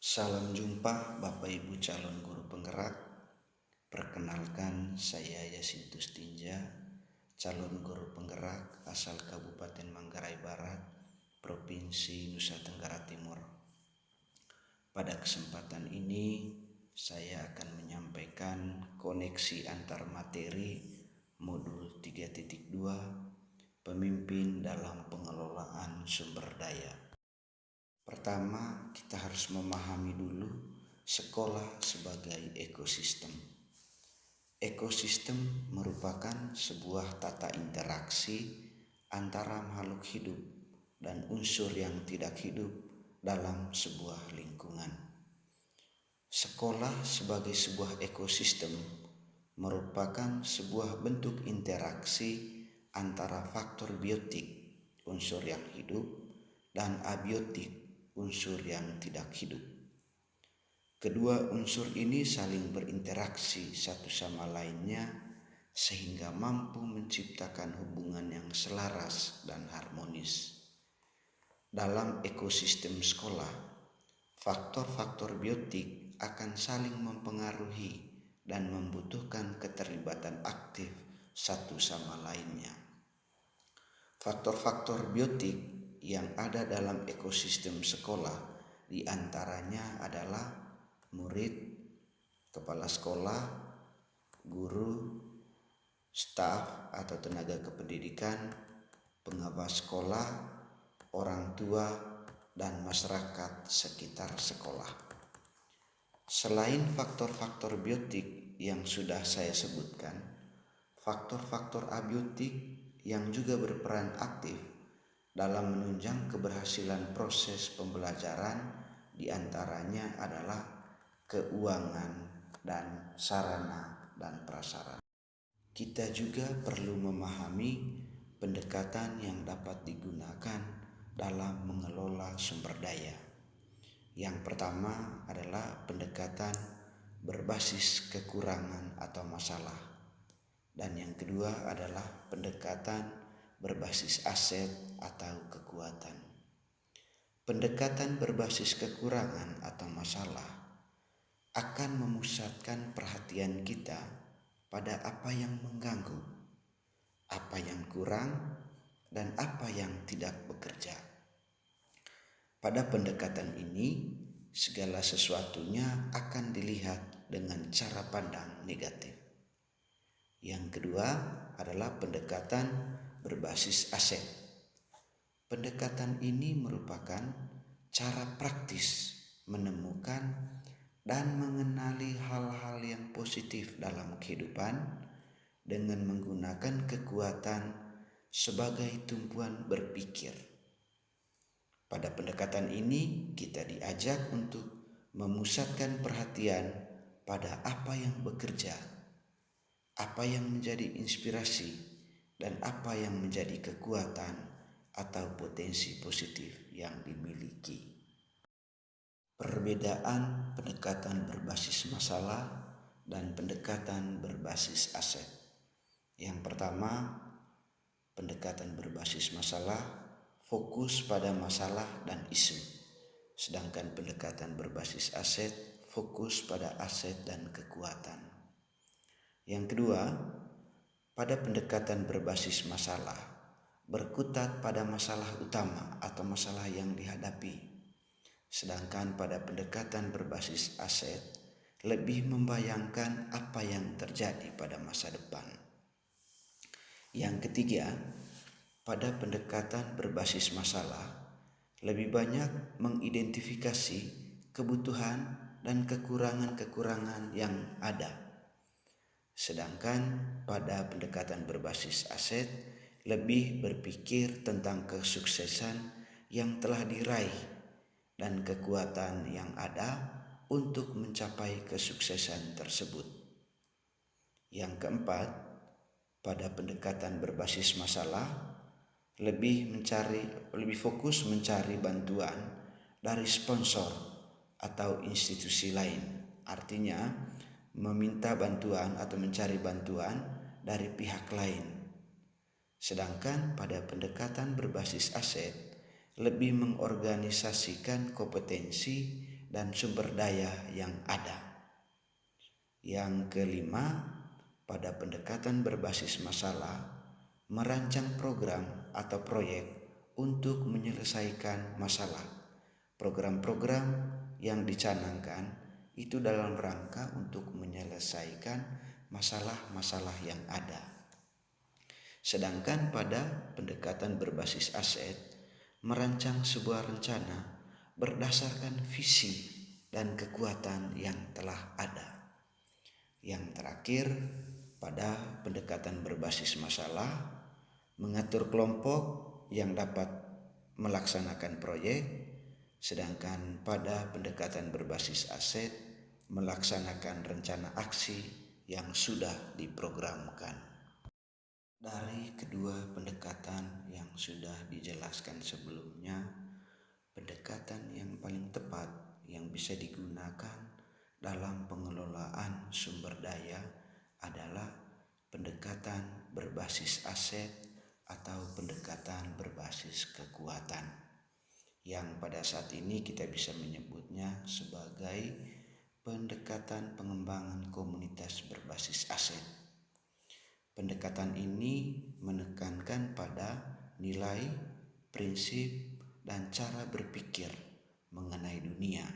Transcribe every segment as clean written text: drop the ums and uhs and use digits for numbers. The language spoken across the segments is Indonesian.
Salam jumpa Bapak Ibu calon guru penggerak. Perkenalkan, saya Yasintus Tinja, calon guru penggerak asal Kabupaten Manggarai Barat, Provinsi Nusa Tenggara Timur. Pada kesempatan ini, saya akan menyampaikan koneksi antar materi modul 3.2 Pemimpin dalam Pengelolaan Sumber Daya. Pertama, kita harus memahami dulu sekolah sebagai ekosistem. Ekosistem merupakan sebuah tata interaksi antara makhluk hidup dan unsur yang tidak hidup dalam sebuah lingkungan. Sekolah sebagai sebuah ekosistem merupakan sebuah bentuk interaksi antara faktor biotik, unsur yang hidup, dan abiotik, unsur yang tidak hidup. Kedua unsur ini saling berinteraksi satu sama lainnya sehingga mampu menciptakan hubungan yang selaras dan harmonis. Dalam ekosistem sekolah, faktor-faktor biotik akan saling mempengaruhi dan membutuhkan keterlibatan aktif satu sama lainnya. Faktor-faktor biotik yang ada dalam ekosistem sekolah diantaranya adalah murid, kepala sekolah, guru, staf atau tenaga kependidikan, pengawas sekolah, orang tua, dan masyarakat sekitar sekolah. Selain faktor-faktor biotik yang sudah saya sebutkan, faktor-faktor abiotik yang juga berperan aktif dalam menunjang keberhasilan proses pembelajaran diantaranya adalah keuangan dan sarana dan prasarana. Kita juga perlu memahami pendekatan yang dapat digunakan dalam mengelola sumber daya. Yang pertama adalah pendekatan berbasis kekurangan atau masalah. Dan yang kedua adalah pendekatan berbasis aset atau kekuatan. Pendekatan berbasis kekurangan atau masalah akan memusatkan perhatian kita pada apa yang mengganggu, apa yang kurang, dan apa yang tidak bekerja. Pada pendekatan ini, segala sesuatunya akan dilihat dengan cara pandang negatif. Yang kedua adalah pendekatan berbasis aset. Pendekatan ini merupakan cara praktis menemukan dan mengenali hal-hal yang positif dalam kehidupan dengan menggunakan kekuatan sebagai tumpuan berpikir. Pada pendekatan ini kita diajak untuk memusatkan perhatian pada apa yang bekerja, apa yang menjadi inspirasi, dan apa yang menjadi kekuatan atau potensi positif yang dimiliki. Perbedaan pendekatan berbasis masalah dan pendekatan berbasis aset. Yang pertama, pendekatan berbasis masalah fokus pada masalah dan isu, sedangkan pendekatan berbasis aset fokus pada aset dan kekuatan. Yang kedua, pada pendekatan berbasis masalah berkutat pada masalah utama atau masalah yang dihadapi. Sedangkan pada pendekatan berbasis aset lebih membayangkan apa yang terjadi pada masa depan. Yang ketiga, pada pendekatan berbasis masalah lebih banyak mengidentifikasi kebutuhan dan kekurangan-kekurangan yang ada. Sedangkan pada pendekatan berbasis aset lebih berpikir tentang kesuksesan yang telah diraih dan kekuatan yang ada untuk mencapai kesuksesan tersebut. Yang keempat, pada pendekatan berbasis masalah lebih fokus mencari bantuan dari sponsor atau institusi lain. Artinya, meminta bantuan atau mencari bantuan dari pihak lain. Sedangkan pada pendekatan berbasis aset lebih mengorganisasikan kompetensi dan sumber daya yang ada. Yang kelima, pada pendekatan berbasis masalah, merancang program atau proyek untuk menyelesaikan masalah. Program-program yang dicanangkan itu dalam rangka untuk menyelesaikan masalah-masalah yang ada. Sedangkan pada pendekatan berbasis aset, merancang sebuah rencana berdasarkan visi dan kekuatan yang telah ada. Yang terakhir, pada pendekatan berbasis masalah, mengatur kelompok yang dapat melaksanakan proyek, sedangkan pada pendekatan berbasis aset, melaksanakan rencana aksi yang sudah diprogramkan. Dari kedua pendekatan yang sudah dijelaskan sebelumnya, pendekatan yang paling tepat yang bisa digunakan dalam pengelolaan sumber daya adalah pendekatan berbasis aset atau pendekatan berbasis kekuatan, yang pada saat ini kita bisa menyebutnya sebagai pendekatan pengembangan komunitas berbasis aset. Pendekatan ini menekankan pada nilai, prinsip, dan cara berpikir mengenai dunia.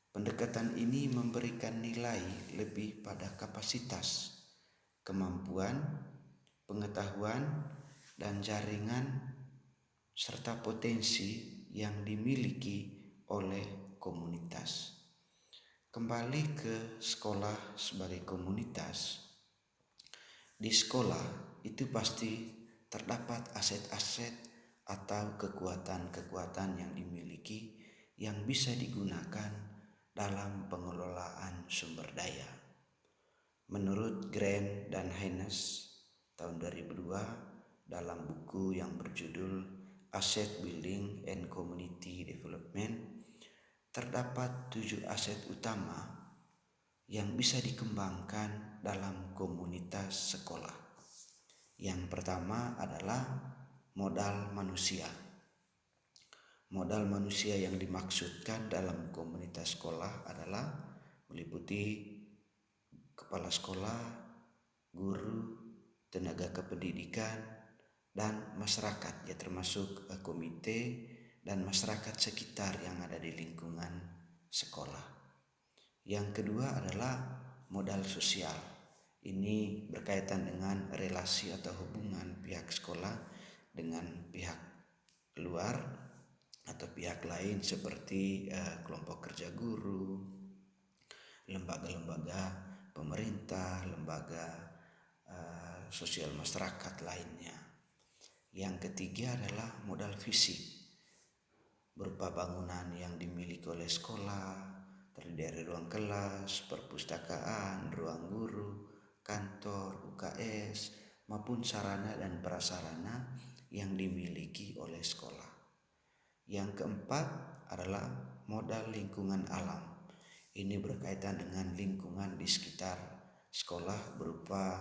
Pendekatan ini memberikan nilai lebih pada kapasitas, kemampuan, pengetahuan, dan jaringan serta potensi yang dimiliki oleh komunitas. Kembali ke sekolah sebagai komunitas. Di sekolah itu pasti terdapat aset-aset atau kekuatan-kekuatan yang dimiliki yang bisa digunakan dalam pengelolaan sumber daya. Menurut Grant dan Haynes tahun 2002 dalam buku yang berjudul Asset Building and Community Development, terdapat 7 aset utama yang bisa dikembangkan dalam komunitas sekolah. Yang pertama adalah modal manusia. Modal manusia yang dimaksudkan dalam komunitas sekolah adalah meliputi kepala sekolah, guru, tenaga kependidikan, dan masyarakat, ya termasuk komite dan masyarakat sekitar yang ada di lingkungan sekolah. Yang kedua adalah modal sosial. Ini berkaitan dengan relasi atau hubungan pihak sekolah dengan pihak luar atau pihak lain seperti kelompok kerja guru, lembaga-lembaga pemerintah, lembaga sosial masyarakat lainnya. Yang ketiga adalah modal fisik, berupa bangunan yang dimiliki oleh sekolah, terdiri dari ruang kelas, perpustakaan, ruang guru, kantor, UKS, maupun sarana dan prasarana yang dimiliki oleh sekolah. Yang keempat adalah modal lingkungan alam. Ini berkaitan dengan lingkungan di sekitar sekolah berupa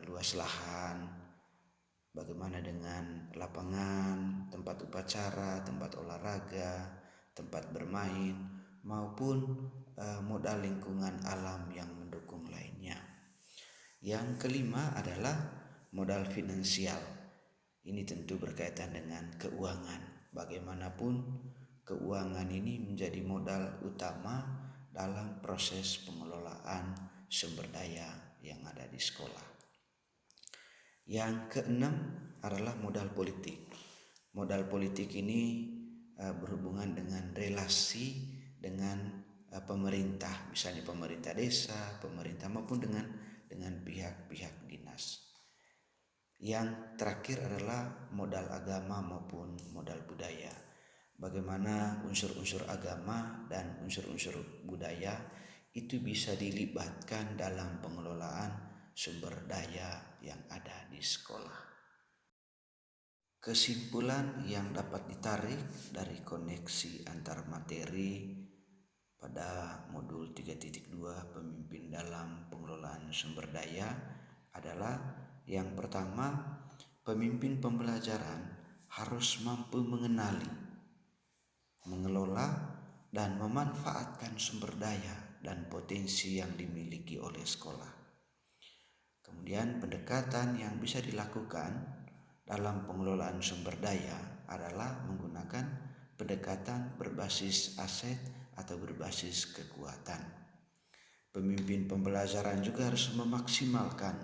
luas lahan, bagaimana dengan lapangan, tempat upacara, tempat olahraga, tempat bermain, maupun modal lingkungan alam yang mendukung lainnya. Yang kelima adalah modal finansial. Ini tentu berkaitan dengan keuangan. Bagaimanapun keuangan ini menjadi modal utama dalam proses pengelolaan sumber daya yang ada di sekolah. Yang keenam adalah modal politik. Modal politik ini berhubungan dengan relasi dengan pemerintah, misalnya pemerintah desa, pemerintah maupun dengan pihak-pihak dinas. Yang terakhir adalah modal agama maupun modal budaya. Bagaimana unsur-unsur agama dan unsur-unsur budaya itu bisa dilibatkan dalam pengelolaan sumber daya yang ada di sekolah. Kesimpulan yang dapat ditarik dari koneksi antar materi pada modul 3.2 pemimpin dalam pengelolaan sumber daya adalah yang pertama, pemimpin pembelajaran harus mampu mengenali, mengelola, dan memanfaatkan sumber daya dan potensi yang dimiliki oleh sekolah. Kemudian pendekatan yang bisa dilakukan dalam pengelolaan sumber daya adalah menggunakan pendekatan berbasis aset atau berbasis kekuatan. Pemimpin pembelajaran juga harus memaksimalkan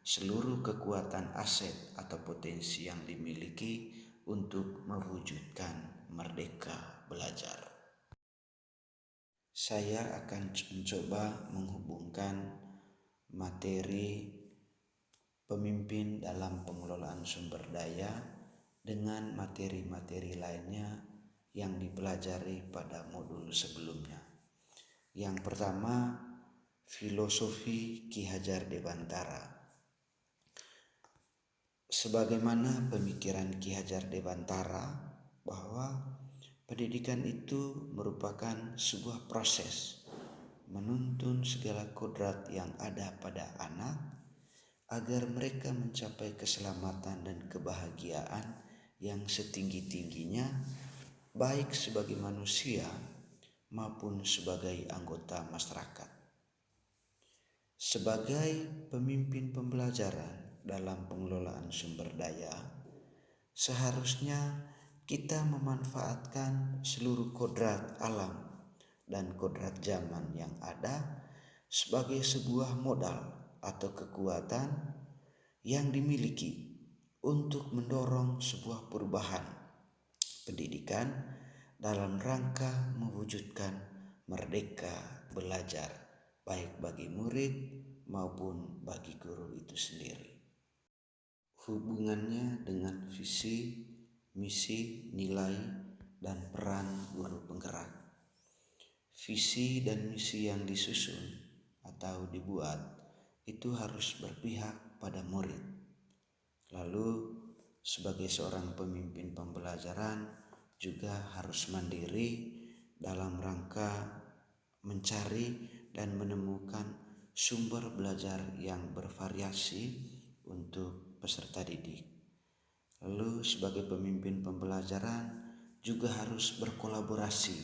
seluruh kekuatan aset atau potensi yang dimiliki untuk mewujudkan merdeka belajar. Saya akan mencoba menghubungkan materi pemimpin dalam pengelolaan sumber daya dengan materi-materi lainnya yang dipelajari pada modul sebelumnya. Yang pertama, filosofi Ki Hajar Dewantara. Sebagaimana pemikiran Ki Hajar Dewantara bahwa pendidikan itu merupakan sebuah proses menuntun segala kodrat yang ada pada anak agar mereka mencapai keselamatan dan kebahagiaan yang setinggi-tingginya baik sebagai manusia maupun sebagai anggota masyarakat. Sebagai pemimpin pembelajaran dalam pengelolaan sumber daya, seharusnya kita memanfaatkan seluruh kodrat alam dan kodrat zaman yang ada sebagai sebuah modal atau kekuatan yang dimiliki untuk mendorong sebuah perubahan pendidikan dalam rangka mewujudkan merdeka belajar baik bagi murid maupun bagi guru itu sendiri. Hubungannya dengan visi, misi, nilai, dan peran guru penggerak. Visi dan misi yang disusun atau dibuat itu harus berpihak pada murid. Lalu sebagai seorang pemimpin pembelajaran juga harus mandiri dalam rangka mencari dan menemukan sumber belajar yang bervariasi untuk peserta didik. Lalu sebagai pemimpin pembelajaran juga harus berkolaborasi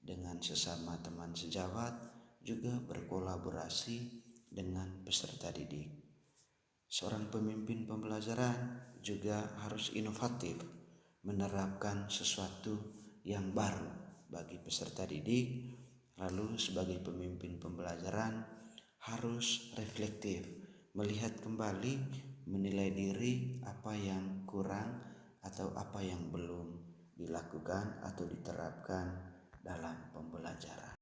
dengan sesama teman sejawat, juga berkolaborasi dengan peserta didik. Seorang pemimpin pembelajaran juga harus inovatif, menerapkan sesuatu yang baru bagi peserta didik. Lalu sebagai pemimpin pembelajaran harus reflektif, melihat kembali, menilai diri apa yang kurang atau apa yang belum dilakukan atau diterapkan dalam pembelajaran.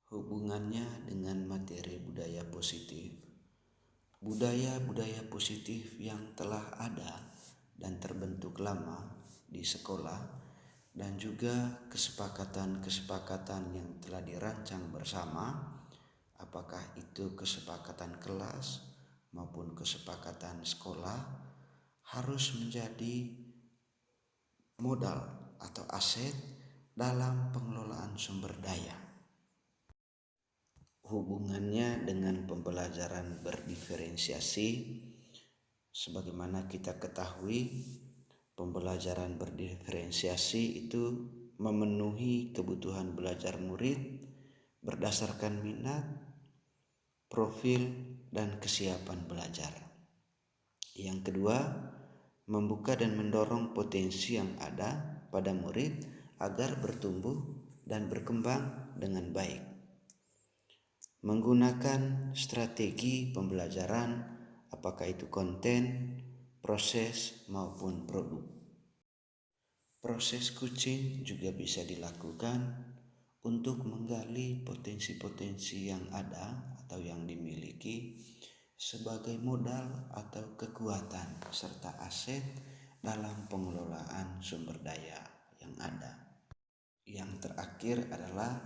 Hubungannya dengan materi budaya positif. Budaya-budaya positif yang telah ada dan terbentuk lama di sekolah dan juga kesepakatan-kesepakatan yang telah dirancang bersama, apakah itu kesepakatan kelas maupun kesepakatan sekolah, harus menjadi modal atau aset dalam pengelolaan sumber daya. Hubungannya dengan pembelajaran berdiferensiasi, sebagaimana kita ketahui, pembelajaran berdiferensiasi itu memenuhi kebutuhan belajar murid berdasarkan minat, profil, dan kesiapan belajar. Yang kedua, membuka dan mendorong potensi yang ada pada murid agar bertumbuh dan berkembang dengan baik. Menggunakan strategi pembelajaran, apakah itu konten, proses, maupun produk. Proses coaching juga bisa dilakukan untuk menggali potensi-potensi yang ada atau yang dimiliki sebagai modal atau kekuatan serta aset dalam pengelolaan sumber daya yang ada. Yang terakhir adalah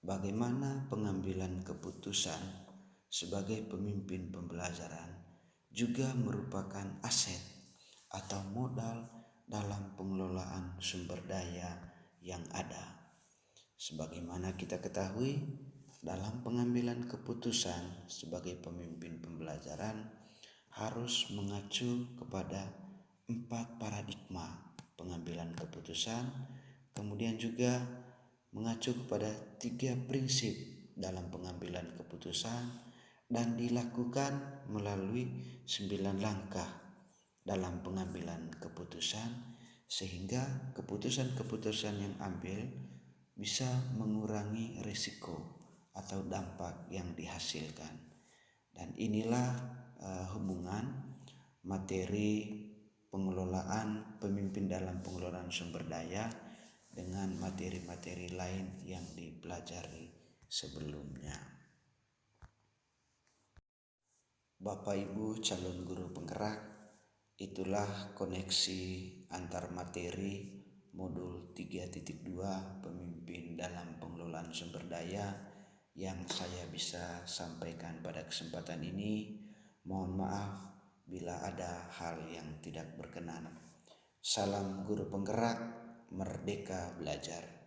bagaimana pengambilan keputusan sebagai pemimpin pembelajaran juga merupakan aset atau modal dalam pengelolaan sumber daya yang ada. Sebagaimana kita ketahui, dalam pengambilan keputusan sebagai pemimpin pembelajaran harus mengacu kepada 4 paradigma pengambilan keputusan, kemudian juga mengacu kepada 3 prinsip dalam pengambilan keputusan dan dilakukan melalui 9 langkah dalam pengambilan keputusan, sehingga keputusan-keputusan yang ambil bisa mengurangi risiko atau dampak yang dihasilkan. Dan inilah hubungan materi pengelolaan pemimpin dalam pengelolaan sumber daya dengan materi-materi lain yang dipelajari sebelumnya. Bapak Ibu calon guru penggerak, itulah koneksi antar materi modul 3.2 pemimpin dalam pengelolaan sumber daya yang saya bisa sampaikan pada kesempatan ini. Mohon maaf bila ada hal yang tidak berkenan. Salam guru penggerak, merdeka belajar.